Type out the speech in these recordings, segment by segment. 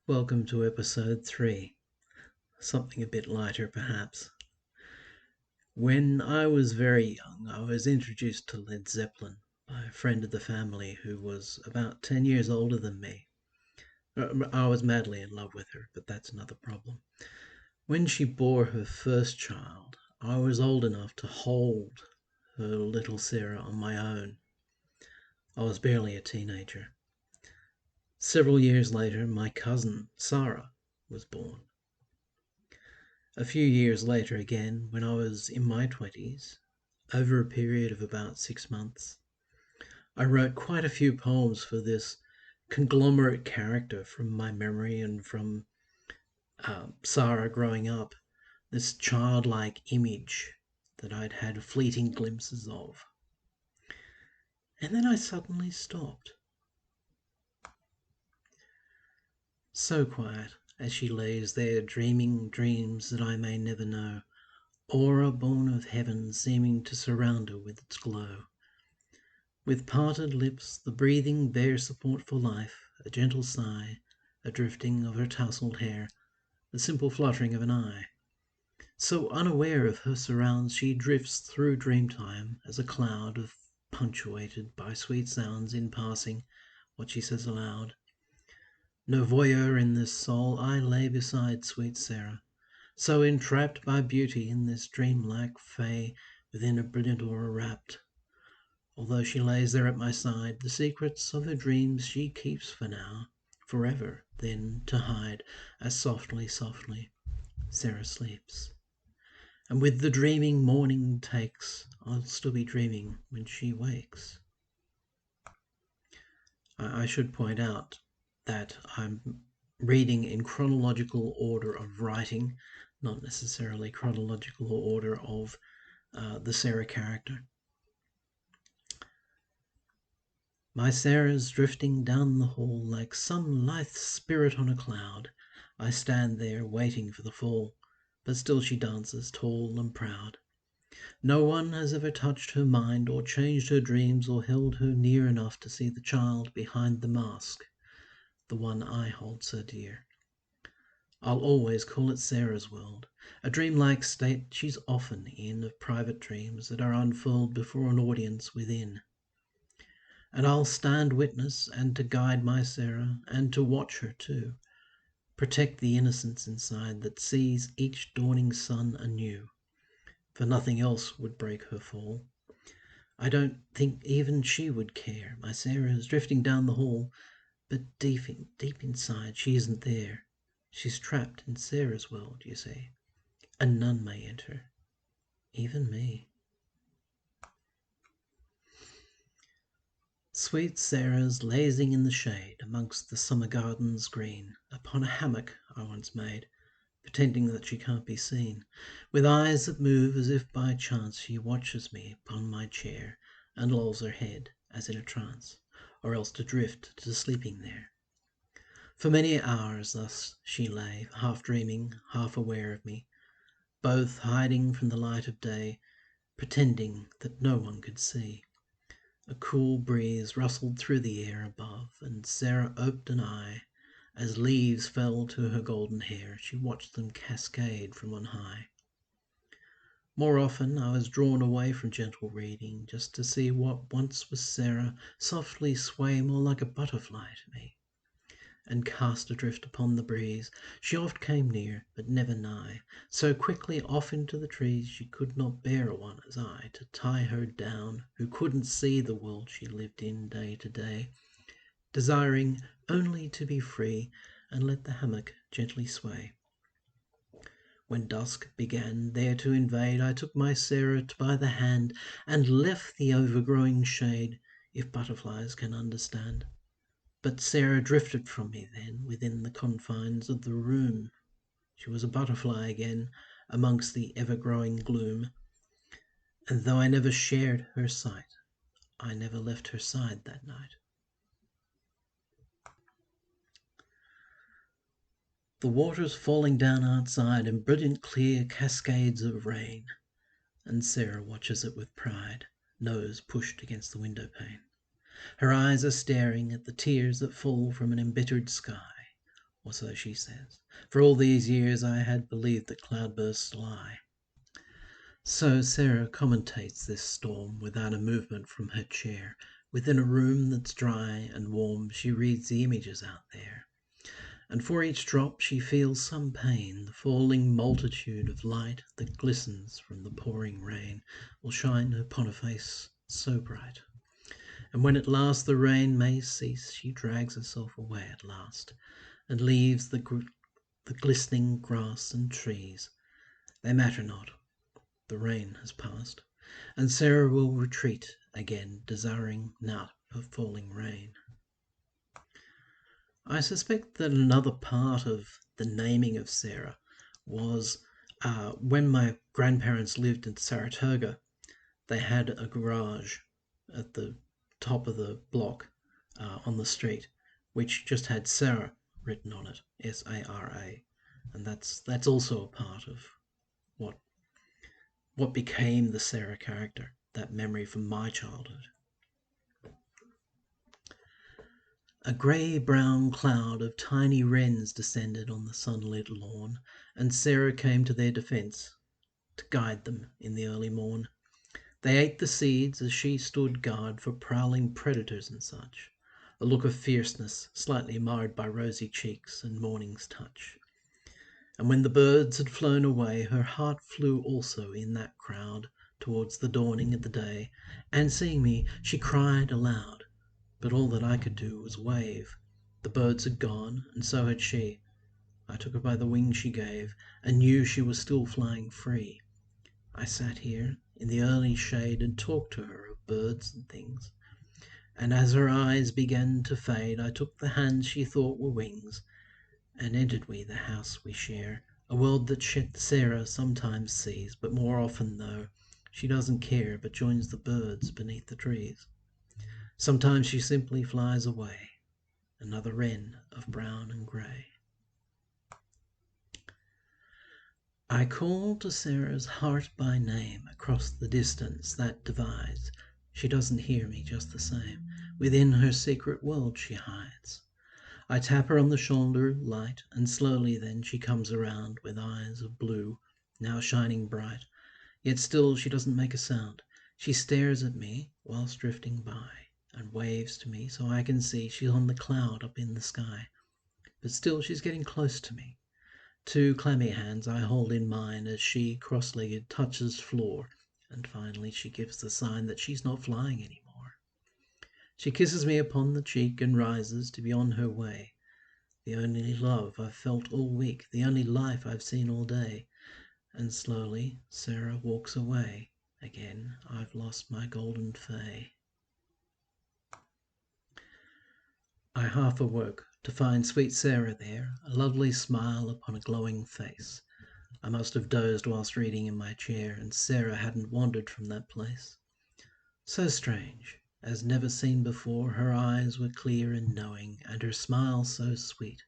Welcome to episode 3. Something a bit lighter, perhaps. When I was very young, I was introduced to Led Zeppelin by a friend of the family who was about 10 years older than me. I was madly in love with her, but that's another problem. When she bore her first child, I was old enough to hold her little Sara on my own. I was barely a teenager. Several years later, my cousin, Sara, was born. A few years later again, when I was in my 20s, over a period of about 6 months, I wrote quite a few poems for this conglomerate character from my memory and from Sara growing up, this childlike image that I'd had fleeting glimpses of. And then I suddenly stopped. So quiet as she lays there dreaming dreams that I may never know, aura born of heaven seeming to surround her with its glow. With parted lips, the breathing bare support for life, a gentle sigh, a drifting of her tousled hair, the simple fluttering of an eye. So unaware of her surrounds, she drifts through dreamtime as a cloud of punctuated by sweet sounds in passing what she says aloud. No voyeur in this soul I lay beside sweet Sara, so entrapped by beauty in this dream-like fay, within a brilliant aura wrapped. Although she lays there at my side, the secrets of her dreams she keeps for now, forever, then to hide, as softly, softly, Sara sleeps. And with the dreaming morning takes, I'll still be dreaming when she wakes. I should point out that I'm reading in chronological order of writing, not necessarily chronological order of the Sara character. My Sara's drifting down the hall like some lithe spirit on a cloud. I stand there waiting for the fall, but still she dances tall and proud. No one has ever touched her mind or changed her dreams or held her near enough to see the child behind the mask, the one I hold so dear. I'll always call it Sara's world, a dreamlike state she's often in of private dreams that are unfurled before an audience within. And I'll stand witness and to guide my Sara and to watch her too, protect the innocence inside that sees each dawning sun anew, for nothing else would break her fall. I don't think even she would care. My Sara's drifting down the hall, but deep inside she isn't there. She's trapped in Sara's world, you see, and none may enter, even me. Sweet Sara's lazing in the shade amongst the summer gardens green, upon a hammock I once made, pretending that she can't be seen, with eyes that move as if by chance she watches me upon my chair, and lolls her head as in a trance, or else to drift to sleeping there. For many hours thus she lay, half dreaming, half aware of me, both hiding from the light of day, pretending that no one could see. A cool breeze rustled through the air above, and Sara opened an eye. As leaves fell to her golden hair, she watched them cascade from on high. More often I was drawn away from gentle reading, just to see what once was Sara softly sway more like a butterfly to me, and cast adrift upon the breeze. She oft came near, but never nigh, so quickly off into the trees she could not bear a one as I to tie her down, who couldn't see the world she lived in day to day, desiring only to be free and let the hammock gently sway. When dusk began there to invade, I took my Sara by the hand and left the overgrowing shade, if butterflies can understand. But Sara drifted from me then within the confines of the room. She was a butterfly again amongst the ever-growing gloom, and though I never shared her sight, I never left her side that night. The water's falling down outside in brilliant clear cascades of rain, and Sara watches it with pride, nose pushed against the window pane. Her eyes are staring at the tears that fall from an embittered sky, or so she says. For all these years I had believed that cloudbursts lie. So Sara commentates this storm without a movement from her chair. Within a room that's dry and warm, she reads the images out there. And for each drop she feels some pain. The falling multitude of light that glistens from the pouring rain will shine upon a face so bright. And when at last the rain may cease, she drags herself away at last, and leaves the glistening grass and trees. They matter not, the rain has passed, and Sara will retreat again, desiring not of falling rain. I suspect that another part of the naming of Sara was when my grandparents lived in Saratoga. They had a garage at the top of the block on the street, which just had Sara written on it, Sara, and that's also a part of what what became the Sara character, that memory from my childhood. A grey-brown cloud of tiny wrens descended on the sunlit lawn, and Sara came to their defence to guide them in the early morn. They ate the seeds as she stood guard for prowling predators and such, a look of fierceness slightly marred by rosy cheeks and morning's touch. And when the birds had flown away, her heart flew also in that crowd towards the dawning of the day, and seeing me, she cried aloud. But all that I could do was wave. The birds had gone, and so had she. I took her by the wing she gave, and knew she was still flying free. I sat here in the early shade and talked to her of birds and things. And as her eyes began to fade, I took the hands she thought were wings, and entered we the house we share, a world that Sara sometimes sees, but more often, though, she doesn't care, but joins the birds beneath the trees. Sometimes she simply flies away, another wren of brown and grey. I call to Sara's heart by name across the distance that divides. She doesn't hear me just the same. Within her secret world she hides. I tap her on the shoulder light, and slowly then she comes around with eyes of blue, now shining bright. Yet still she doesn't make a sound. She stares at me whilst drifting by, and waves to me so I can see she's on the cloud up in the sky. But still she's getting close to me. Two clammy hands I hold in mine as she, cross-legged, touches floor, and finally she gives the sign that she's not flying anymore. She kisses me upon the cheek and rises to be on her way. The only love I've felt all week, the only life I've seen all day. And slowly Sara walks away. Again I've lost my golden fay. I half awoke to find sweet Sara there, a lovely smile upon a glowing face. I must have dozed whilst reading in my chair, and Sara hadn't wandered from that place. So strange, as never seen before, her eyes were clear and knowing, and her smile so sweet,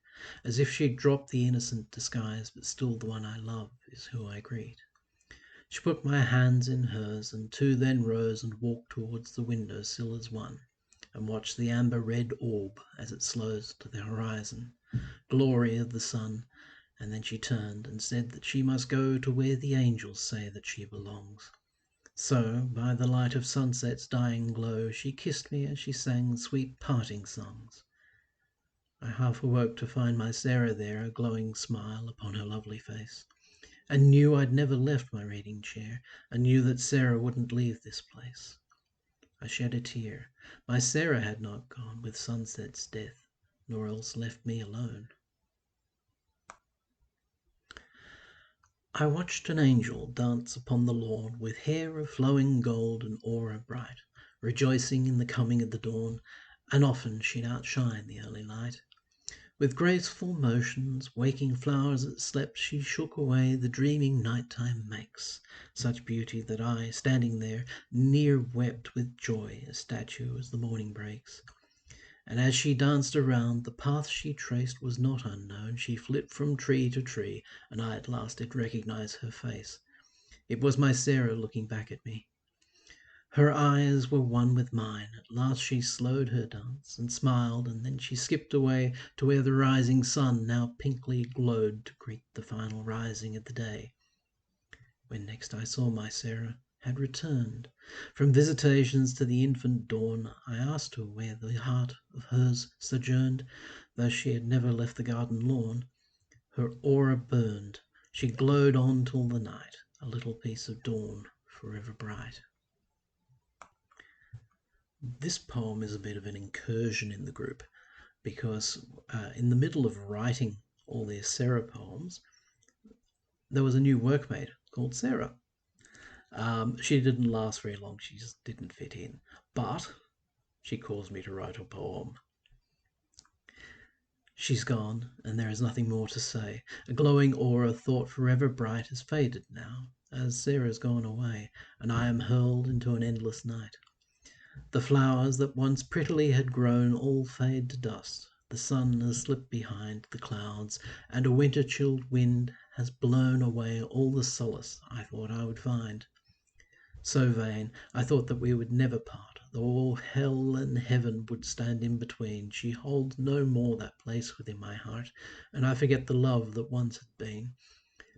as if she'd dropped the innocent disguise, but still the one I love is who I greet. She put my hands in hers, and two then rose and walked towards the window sill as one, and watched the amber-red orb as it slows to the horizon, glory of the sun, and then she turned and said that she must go to where the angels say that she belongs. So, by the light of sunset's dying glow, she kissed me as she sang sweet parting songs. I half awoke to find my Sara there, a glowing smile upon her lovely face, and knew I'd never left my reading chair, and knew that Sara wouldn't leave this place. I shed a tear. My Sara had not gone with sunset's death, nor else left me alone. I watched an angel dance upon the lawn, with hair of flowing gold and aura bright, rejoicing in the coming of the dawn, and often she'd outshine the early light. With graceful motions, waking flowers that slept, she shook away the dreaming night-time makes, such beauty that I, standing there, near wept with joy, a statue as the morning breaks. And as she danced around, the path she traced was not unknown. She flit from tree to tree, and I at last did recognize her face. It was my Sara looking back at me. Her eyes were one with mine. At last she slowed her dance and smiled, and then she skipped away to where the rising sun now pinkly glowed to greet the final rising of the day. When next I saw my Sara had returned from visitations to the infant dawn, I asked her where the heart of hers sojourned, though she had never left the garden lawn. Her aura burned, she glowed on till the night, a little piece of dawn forever bright. This poem is a bit of an incursion in the group because in the middle of writing all these Sara poems, there was a new workmate called Sara. She didn't last very long, she just didn't fit in. But she caused me to write a poem. She's gone, and there is nothing more to say. A glowing aura thought forever bright has faded now, as Sara's gone away, and I am hurled into an endless night. The flowers that once prettily had grown all fade to dust. The sun has slipped behind the clouds, and a winter-chilled wind has blown away all the solace I thought I would find. So vain, I thought that we would never part, though all hell and heaven would stand in between. She holds no more that place within my heart, and I forget the love that once had been.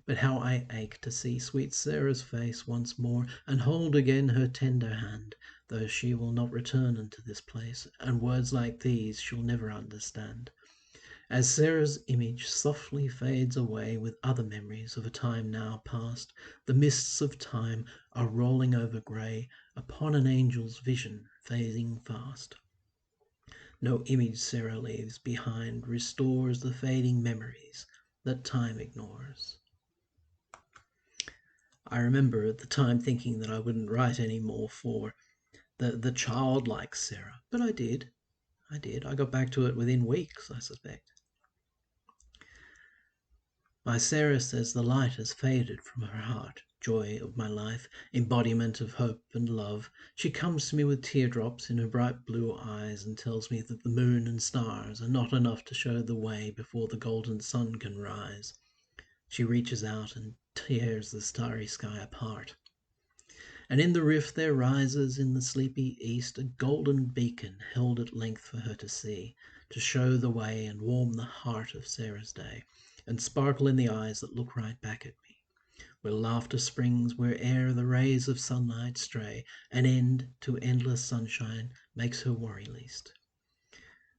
But how I ache to see sweet Sara's face once more, and hold again her tender hand, though she will not return unto this place, and words like these she'll never understand. As Sara's image softly fades away with other memories of a time now past, the mists of time are rolling over grey upon an angel's vision fading fast. No image Sara leaves behind restores the fading memories that time ignores. I remember at the time thinking that I wouldn't write any more for the childlike Sara, but I did. I got back to it within weeks, I suspect. My Sara says the light has faded from her heart, joy of my life, embodiment of hope and love. She comes to me with teardrops in her bright blue eyes and tells me that the moon and stars are not enough to show the way before the golden sun can rise. She reaches out and tears the starry sky apart. And in the rift there rises in the sleepy east a golden beacon held at length for her to see, to show the way and warm the heart of Sara's day, and sparkle in the eyes that look right back at me, where laughter springs where'er the rays of sunlight stray, and end to endless sunshine makes her worry least.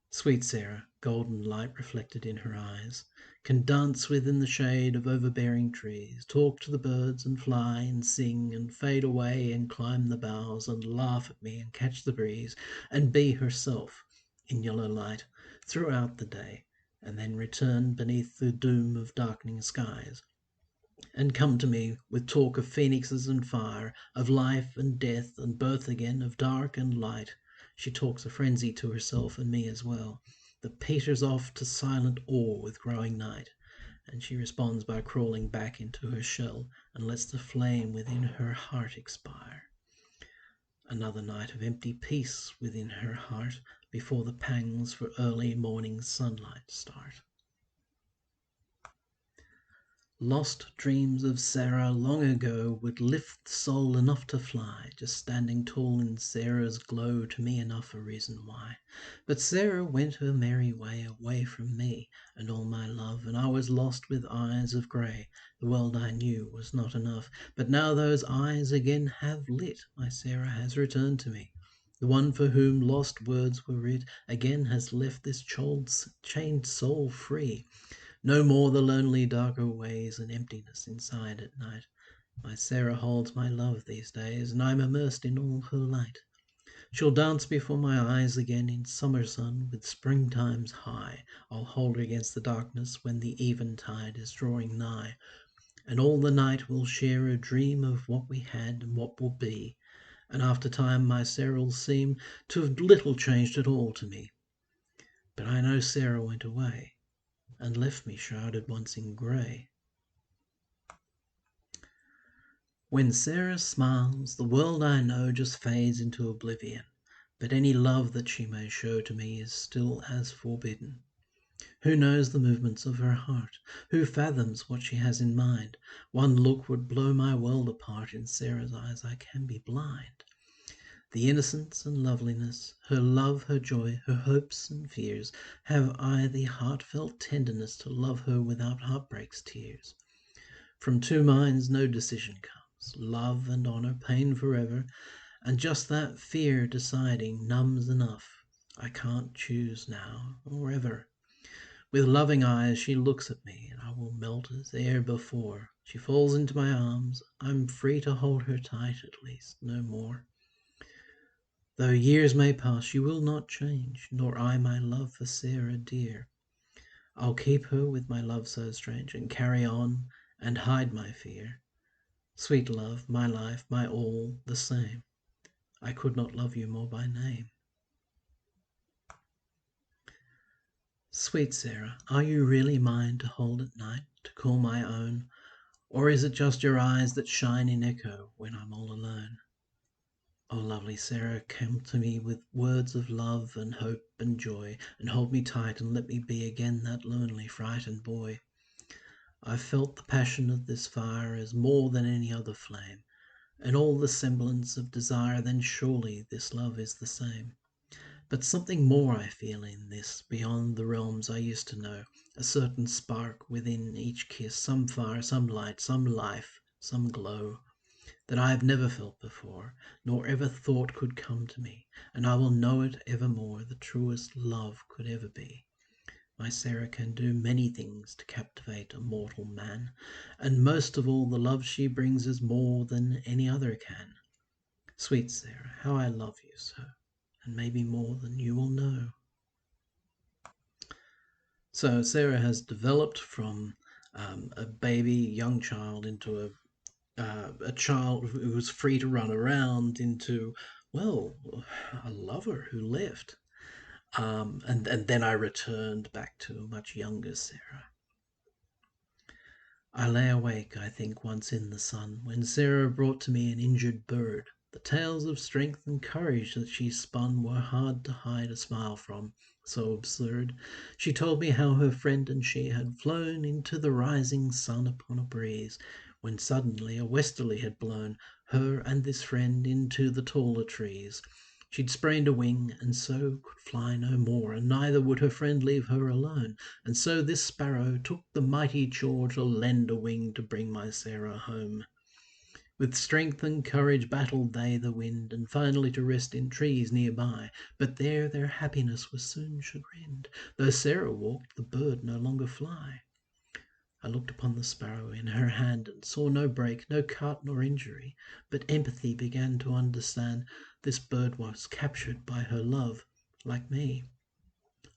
Sweet Sara, golden light reflected in her eyes, can dance within the shade of overbearing trees, talk to the birds and fly and sing and fade away and climb the boughs and laugh at me and catch the breeze and be herself in yellow light throughout the day, and then return beneath the doom of darkening skies, and come to me with talk of phoenixes and fire, of life and death and birth again, of dark and light. She talks a frenzy to herself and me as well, that peters off to silent awe with growing night, and she responds by crawling back into her shell and lets the flame within her heart expire. Another night of empty peace within her heart before the pangs for early morning sunlight start. Lost dreams of Sara long ago would lift the soul enough to fly. Just standing tall in Sara's glow to me enough a reason why. But Sara went her merry way away from me and all my love, and I was lost with eyes of grey. The world I knew was not enough, but now those eyes again have lit. My Sara has returned to me. The one for whom lost words were writ again has left this chained soul free. No more the lonely darker ways and emptiness inside at night. My Sara holds my love these days, and I'm immersed in all her light. She'll dance before my eyes again in summer sun with springtime's high. I'll hold her against the darkness when the eventide is drawing nigh, and all the night we'll share a dream of what we had and what will be. And after time my Sara'll seem to have little changed at all to me. But I know Sara went away and left me shrouded once in grey. When Sara smiles, the world I know just fades into oblivion, but any love that she may show to me is still as forbidden. Who knows the movements of her heart? Who fathoms what she has in mind? One look would blow my world apart. In Sara's eyes I can be blind. The innocence and loveliness, her love, her joy, her hopes and fears, have I the heartfelt tenderness to love her without heartbreak's tears. From two minds no decision comes, love and honour, pain forever, and just that fear deciding numbs enough. I can't choose now or ever. With loving eyes she looks at me, and I will melt as ere before. She falls into my arms, I'm free to hold her tight at least, no more. Though years may pass, she will not change, nor I my love for Sara dear. I'll keep her with my love so strange, and carry on and hide my fear. Sweet love, my life, my all, the same, I could not love you more by name. Sweet Sara, are you really mine to hold at night, to call my own? Or is it just your eyes that shine in echo when I'm all alone? Oh, lovely Sara, come to me with words of love and hope and joy, and hold me tight and let me be again that lonely, frightened boy. I've felt the passion of this fire as more than any other flame, and all the semblance of desire, then surely this love is the same. But something more I feel in this, beyond the realms I used to know, a certain spark within each kiss, some fire, some light, some life, some glow, that I have never felt before, nor ever thought could come to me, and I will know it evermore, the truest love could ever be. My Sara can do many things to captivate a mortal man, and most of all the love she brings is more than any other can. Sweet Sara, how I love you so, and maybe more than you will know. So Sara has developed from a baby, young child, into a child who was free to run around, into, well, a lover who left. And then I returned back to a much younger Sara. I lay awake, I think, once in the sun, when Sara brought to me an injured bird. The tales of strength and courage that she spun were hard to hide a smile from, so absurd. She told me how her friend and she had flown into the rising sun upon a breeze, when suddenly a westerly had blown her and this friend into the taller trees. She'd sprained a wing, and so could fly no more, and neither would her friend leave her alone. And so this sparrow took the mighty chore to lend a wing to bring my Sara home. With strength and courage battled they the wind, and finally to rest in trees near by. But there their happiness was soon chagrined. Though Sara walked, the bird no longer fly. I looked upon the sparrow in her hand, and saw no break, no cut nor injury, but empathy began to understand this bird was captured by her love, like me.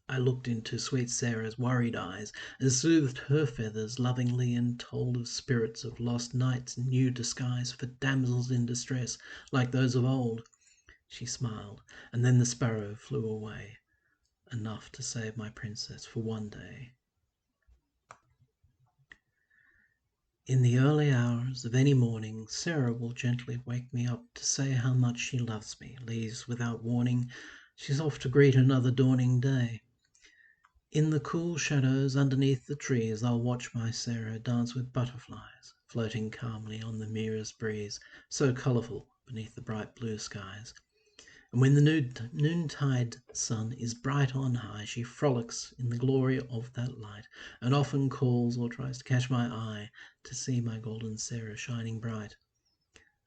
I looked into sweet Sara's worried eyes, and soothed her feathers lovingly, and told of spirits of lost knights in new disguise for damsels in distress, like those of old. She smiled, and then the sparrow flew away, enough to save my princess for one day. In the early hours of any morning, Sara will gently wake me up to say how much she loves me, leaves without warning. She's off to greet another dawning day. In the cool shadows underneath the trees, I'll watch my Sara dance with butterflies, floating calmly on the merest breeze, so colourful beneath the bright blue skies. And when the noontide sun is bright on high, she frolics in the glory of that light, and often calls or tries to catch my eye, to see my golden Sara shining bright.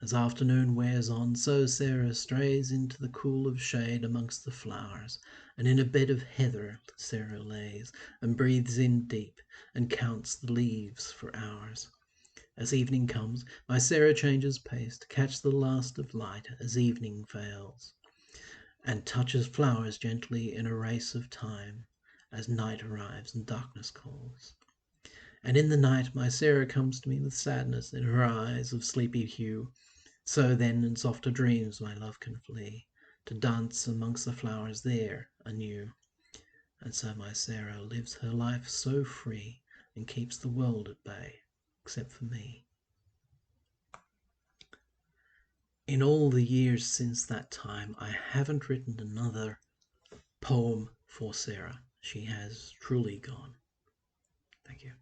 As afternoon wears on, so Sara strays into the cool of shade amongst the flowers, and in a bed of heather Sara lays, and breathes in deep, and counts the leaves for hours. As evening comes, my Sara changes pace to catch the last of light as evening fails, and touches flowers gently in a race of time, as night arrives and darkness calls. And in the night my Sara comes to me with sadness in her eyes of sleepy hue. So then in softer dreams my love can flee, to dance amongst the flowers there anew. And so my Sara lives her life so free, and keeps the world at bay, except for me. In all the years since that time, I haven't written another poem for Sara. She has truly gone. Thank you.